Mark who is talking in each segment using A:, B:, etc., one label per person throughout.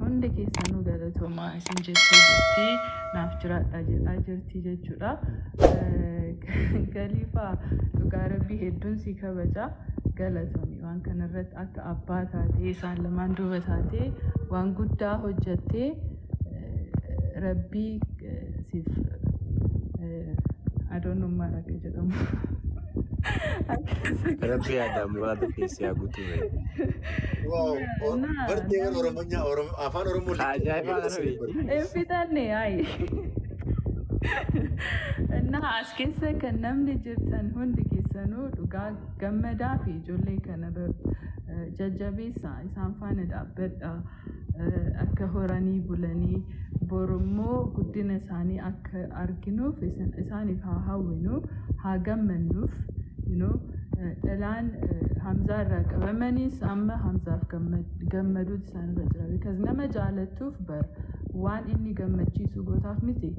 A: hundi keessanuu galatoomaa isin jettee jirti naaf jiraadha jedhaa jirti jechuudha. Galiifaa dhugaa rabbii hedduun si kabaja galatoomii waan kanarratti akka abbaa taatee isaan lamaan duuba taatee waan guddaa hojjettee rabbii siif I don't know maal akka jedhamu.
B: Rabbi ada murad keessa yaa guutuu.
C: Wow, bartee Oromonya afaan Oromoo
A: fitanne ai. እና as keessa kan namni jirtan hundi keessanuu dhugaa gammadaa fi ijoollee kana jajjabeessaa isaan faana dhaabbadha akka horanii bulanii borummoo guddina isaanii akka arginuuf isaaniif haa hawwinu haa gammannuuf dhalaan Hamzaa irraa qabamanis amma Hamzaaf gammaduutu isaanirra jira because nama jaalattuuf bar waan inni gammachiisu gootaaf miti.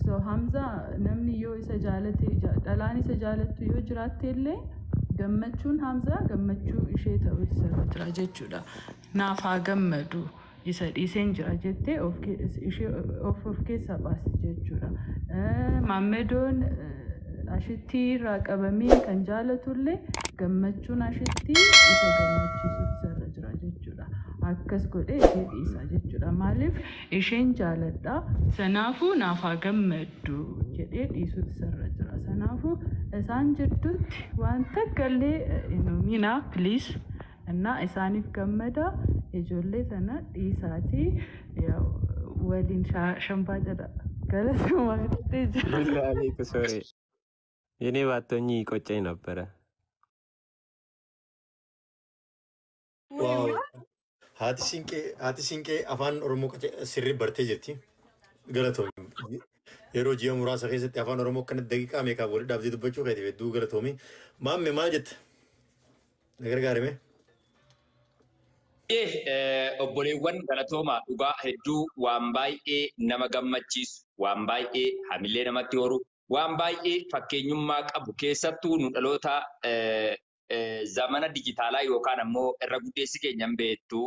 A: So Hamza namni yoo isa jaalate dhalaan isa jaalattu yoo jiraatte illee gammachuun Hamza gammachuu ishee ta'uu isarra jira jechuudha. Naaf haa gammadu isa dhiiseen jira jettee ishee of keessa baasti jechuudha. Maammedoon ashittii irraa qabamee kan jaalatullee gammachuun ashittii isa gammachiisu isarra jira jechuudha. Akkas godhee ishee dhiisa jechuudha. Maaliif isheen jaaladha sanaafuu naaf haa gammadu jedhee dhiisuutu isarra jira. Sanaafuu isaan jidduutti waan takkallee hinuminaa please እና isaaniif gammada ijoollee sana dhiisaatii waliin shambaa jedha galatoomaa jettee jira.
B: Billahi sorry. የኔ ባቶኝ ቆጨኝ ነበረ።
C: Wow. Haati siinqee afaan Oromoo sirrii bartee jirti. Galatoomi. Yeroo ji'a muraasa keessatti afaan Oromoo akkanatti daqiiqaa meeqaa waliin dhaabdee dubbachuu keetiif hedduu galatoomi. Maamme maal jette? Na gargaarame?
D: Obboleewwan galatooma dhugaa hedduu waan baay'ee nama gammachiisu, waan baay'ee hamilee namatti horu, waan baay'ee fakkeenyummaa qabu keessattuu nu dhaloota zamana dijitaalaa yookaan ammoo irra guddeessi keenyan beektu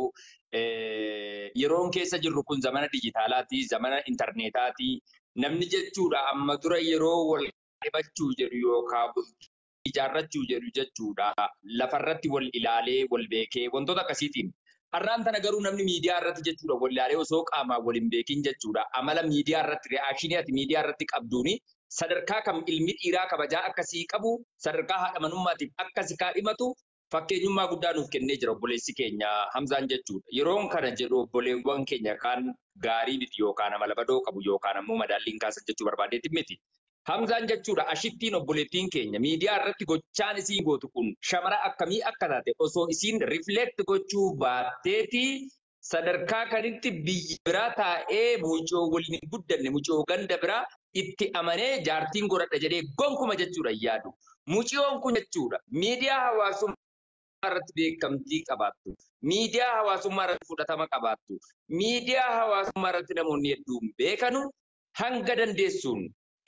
D: yeroon keessa jirru kun zamana dijitaalaati, zamana intarneetaati. Namni jechuudha amma dura yeroo wal dhibachuu jedhu yookaan ijaarrachuu jedhu jechuudha lafarratti wal ilaalee wal beekee wantoota akkasiitiin. Har'aan tana garuu namni miidiyaa irratti jechuudha wal ilaalee osoo qaamaan wal hin beekin jechuudha amala miidiyaa irratti reakshinii ati miidiyaa irratti qabduuni sadarkaa kam ilmi dhiiraa kabajaa akkasii qabu sadarkaa haadha manummaatiif akkasi kaadhimatu fakkeenyummaa guddaa nuuf kennee jira obboleessi keenya Hamzaan jechuudha. Yeroon kana jedhu obboleewwan keenya kaan gaarii miti yookaan amala badoo qabu yookaan ammoo madaalliin kaasan jechuu barbaadeetti miti. Hamzaan jechuudha ashittiin obboleettiin keenya miidiyaa irratti gochaan isiin gootu kun shamara akkamii akka taate osoo isiin rifleekt gochuu baatteeti sadarkaa kanitti biyya biraa taa'ee mucoo waliin guddanne mucoo ganda biraa itti amanee jaartiin godhadha jedhee gonkuma jechuudha yaadu. Mucoon kun jechuudha miidiyaa hawaasummaa irratti beekamtii qabaattu, miidiyaa hawaasummaa irratti fudhatama qabaattu, miidiyaa hawaasummaa irratti namoonni hedduun beekanu hanga dandeessuun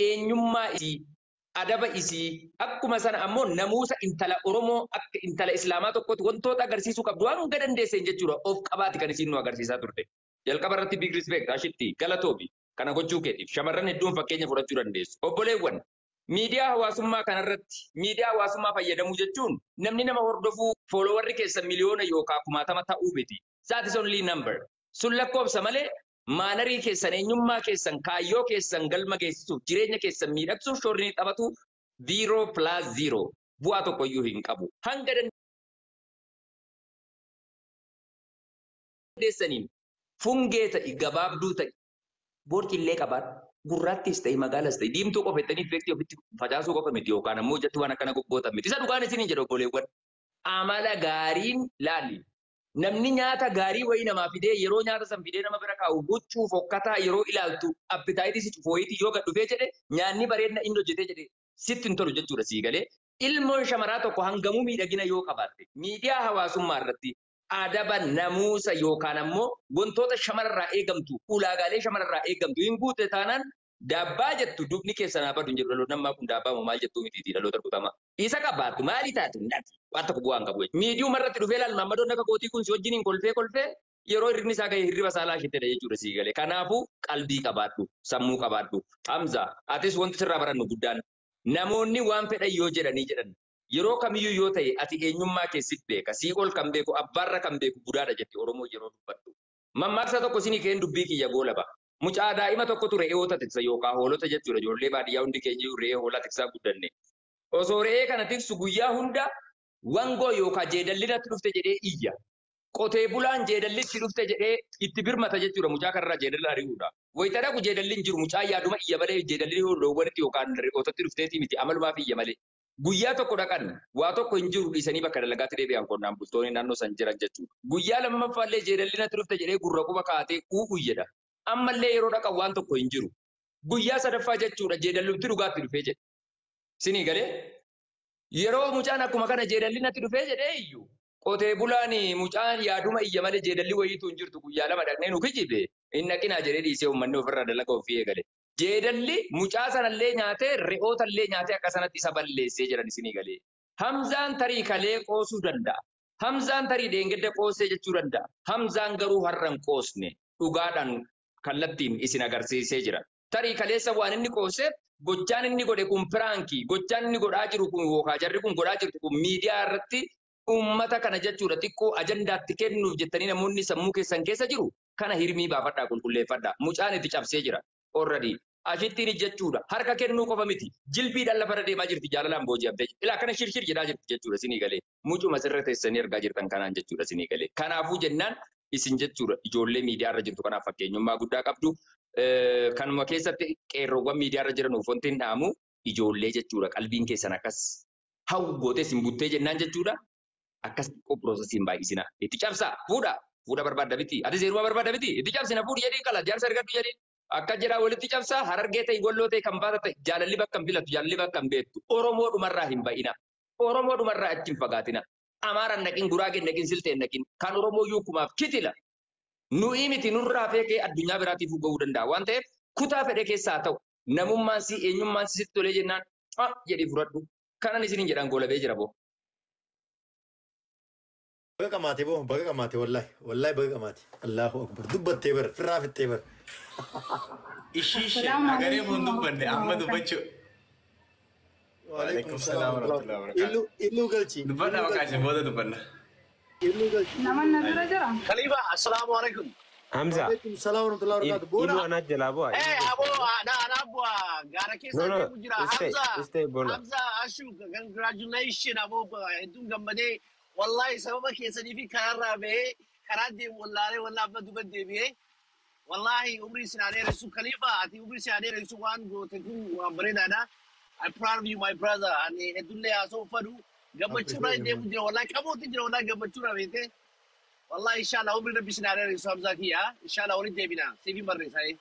D: eenyummaa isii adaba isii akkuma sana ammoo namuusa intala Oromoo akka intala Islaamaa tokkotti wantoota agarsiisuu qabdu hanga dandeesseen jechuudha of qabaati kan isiin nu agarsiisaa turte. Jalqaba irratti big respect ashitti galatoomi kana gochuu keetiif shamarran hedduun fakkeenya fudhachuu dandeessu. Obboleewwan miidiyaa hawaasummaa kanarratti miidiyaa hawaasummaa fayyadamuu jechuun namni nama hordofuu foolowarri keessan miliyoona yookaan kumaatama ta'uu miti. That is only number. Sun lakkoofsa malee maanarii keessan eenyummaa keessan kaayyoo keessan galma geessisuuf jireenya keessan miidhagsuuf shoorri taphatu 0+0 bu'aa tokko iyyuu hin qabu. Hanga dandeessaniin fungee ta'i gabaabduu ta'i boorqillee qabaat gurraattis ta'e magaalas ta'e diimtuu qofettanii effektii ofitti facaasuu qofa miti yookaan ammoo jettu waan akkana goggootan miti. Isa dhugaan isin jedhu obboleewwan amala gaariin laali. Namni nyaata gaarii wayii namaa fidee yeroo nyaata san fidee nama bira kaa'u gochuu fokkataa yeroo ilaaltu appitaayitii si cufooyitii yoo gad dhufee jedhe nyaanni bareedna inni hojjetee jedhe sitti hin tolu jechuudha sii galee. Ilmoon shamaraa tokko hangamuu miidhagina yoo qabaatte miidiyaa hawaasummaa irratti adaba namuusa yookaan ammoo wantoota shamararraa eegamtu ulaagaalee shamararraa eegamtu hin guute taanaan dabbaa jettu dubni keessan haa badu hin jedhu dhaloota namaa kun dabbaa moo maal jettuu miti dhaloota rukutamaa. Isa qabaattu maali taatu nati waan tokko bu'aan qabu. Miidiyuma irratti dhufee laal Maammadoon akka gootii kun si wajjin kolfee yeroo hirribni isaa ga'e hirriba isaa laashitedha jechuudha sii galee. Kanaafuu qalbii qabaadhu, sammuu qabaadhu. Hamza, atis wanti sirraa barannu guddaan namoonni waan fedhan yoo jedhanii jedhan yeroo kamiyyuu yoo ta'e ati eenyummaa keessatti beeka, sii ol kan beeku, abbaarra kan beeku budaadha jetti Oromoo yeroo dubbattu. Mammaaksa tokko sinii keen dubbii kiyya goolaba. Mucaa daa'ima tokkotu re'ee hoota tiksa yookaan hoolota jechuudha. Ijoollee baadiyyaa hundi keenya re'ee hoolaa tiksaa guddanne. Osoo re'ee kana tiksu guyyaa hunda wangoo yookaan jeedallinatti dhufte jedhee iyya. Qotee bulaan jeedallitti dhufte jedhee itti birmata jechuudha. Mucaa kanarraa jeedalla ari'uudha. Wayita dhaqu jeedalliin jiru mucaa yaaduma iyya malee jeedalli loowwanitti yookaan re'ootatti dhufteetii miti amalumaaf iyya malee. Guyyaa tokko dhaqan waa tokko hin jiru dhiisanii bakka dalagaatti deebi'an qonnaan bultoonni naannoo san jiran jechuudha. Guyyaa lammaffaallee jeedallinatti dhufte jedhee gurra quba kaatee uuyyeedha. Ammallee yeroo dhaqan waan tokko hin jiru. Guyyaa sadaffaa jechuudha jeedallumti dhugaatti dhufee jedhe. Sinii galee yeroo mucaan akkuma kana jeedallinatti dhufee jedhee iyyuu qotee bulaan mucaan yaaduma iyya malee jeedalli wayiitu hin jirtu guyyaa lama dhaqnee nu kijibe inni dhaqinaa jedhee dhiisee uummanni ofirraa dalaga ofii eegale. Jeedalli mucaa sanallee nyaatee re'ootallee nyaatee akka sanatti isa balleessee jiran isinii galee. Hamzaan tarii kalee qoosuu danda'a. Hamzaan tarii deengedda qoosee jechuu danda'a. Hamzaan garuu har'an qoosne dhugaadhaan kallattiin isin agarsiisee jira. Tarii kaleessa waan inni qooseef gochaan inni godhe kun piraankii, gochaan inni godhaa jiru kun yookaan jarri kun godhaa jirtu kun miidiyaa irratti uummata kana jechuudha xiqqoo ajandaatti kennuuf jettanii namoonni sammuu keessan keessa jiru kana hirmii baafadhaa qulqulleeffadhaa. Mucaan itti cabsee jira. Already ashittiin jechuudha. Harka kennuu qofa miti. Jilbiidhaan lafarra deemaa jirti jaalalaan booji'amtee. Ilaa kana shirshir jedhaa jirti jechuudha sinii galee. Mucuma sirra teessanii argaa jirtan kanaan jechuudha sinii galee. Kanaafuu jennaan isin jechuudha ijoollee miidiyaarra jirtu kanaaf fakkeenyummaa guddaa qabdu. Kanuma keessatti qeerroowwan miidiyaarra jiraniif wanti hin dhaamu ijoollee jechuudha. Qalbiin keessan akkas hawwatee isin buttee jennaan jechuudha. Akkas qophiroosasiin baay'isina. Itti cabsaa fuudha. Fuudha barbaadda miti. Ati seeruma barbaadda miti. Itti cabsina fuudhi jedhee qala. Jaarsa argadhu jedhee. Akka jedhaa walitti cabsaa harargee ta'e golloo ta'e kan baata ta'e jaalalli bakka hin filatu jaalalli bakka hin beektu. Oromoo dhumarraa hin ba'ina. Oromoo dhumarraa achi hin fagaatina. Amaaraan naqin guraageen naqin silteen naqin kan Oromoo yuukumaaf kitila. Nuyi miti nurraa feekee addunyaa biraatiif ga'uu danda'a waan ta'eef kutaa fedhe keessaa ta'u namummaan si eenyummaan si sitti tolee jennaan jedhii fudhadhu. Kanan isiniin jedhan goolabee jira boo.
C: Baga qamaate boo baga qamaate wallahi baga qamaate. Allahu akbar dubbattee bar firraa fittee bar.
E: Ishiishe agaree mun dubbanne amma dubbachuu.
C: Waalaikum salaam warahmatullahi wabarakatuh. Illu galchi.
E: Dubbanna maqaa booda dubbanna.
C: Illu galchi.
A: Naman nazira jira.
F: Khalifa, assalamu alaikum.
B: Hamza.
C: Waalaikum salaam warahmatullahi wabarakatuh.
B: Ilu anak jalabo.
F: Abo, ana abwa. Gara kesa
B: No,
F: bujira.
B: stay bola.
F: Hamza, Ashuk, congratulations abo. Itu gamade. Wallahi sababa kesa ni fi karara be. Karade wallahi abba dubande be. Wallahi umri sinane resu Khalifa. Ati umri sinane resu wan go teku amrena na. I'm proud of you, my brother. Ani edulle aso fadu. Gabachura ide bujira. Wallahi kamo tijira wallahi gabachura bete. والله إن شاء الله عمري نبي سناري رسام زكية إن شاء الله ولي ديبنا سيفي مرة ساي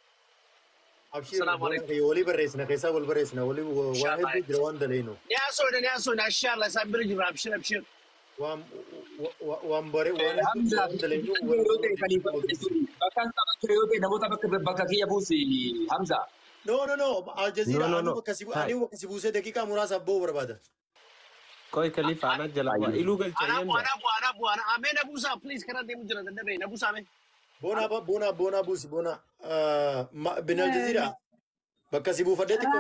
F: السلام عليكم
C: ولي بريسنا كيسا ول بريسنا ولي واحد بجروان دلينو
F: يا سونا إن شاء الله سامبر جرا أبشر
C: وام بري واحد دلينو
D: Bahkan sama Creote namun tak bakaki ya busi Hamza.
C: No Al Jazeera
B: No.
C: ani wakasibu se dakika murasa bo berbada.
B: Koi Khalifa anak jalabo. Ilu galchi
F: أنا
B: Hamza.
F: أبو أنا أمين أبو سا please كنا ديمو جرا دنبي نبو سامي
C: Bona busi bona bin Al Jazeera bakasibu fadeti ko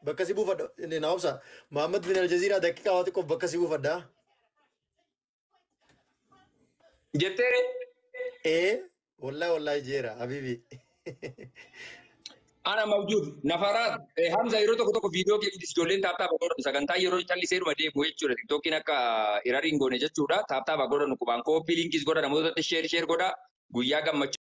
C: bakasibu fadda ni naamsa Muhammad bin Al Jazeera dakika wati ko bakasibu fadda
D: Jettee
C: wallahi jera habibi
D: ana mawjud nafarat Hamza yeroo tokko viidiyoo kee ijoolleen taaptaa bagoodha sagantaa yeroo callisee dhuma deemu jechuudha tiktookiin akka irariin goone jechuudha taaptaa bagoodha nu qubaan kooppii linkis godha namoota sheer godha guyyaa gammachuu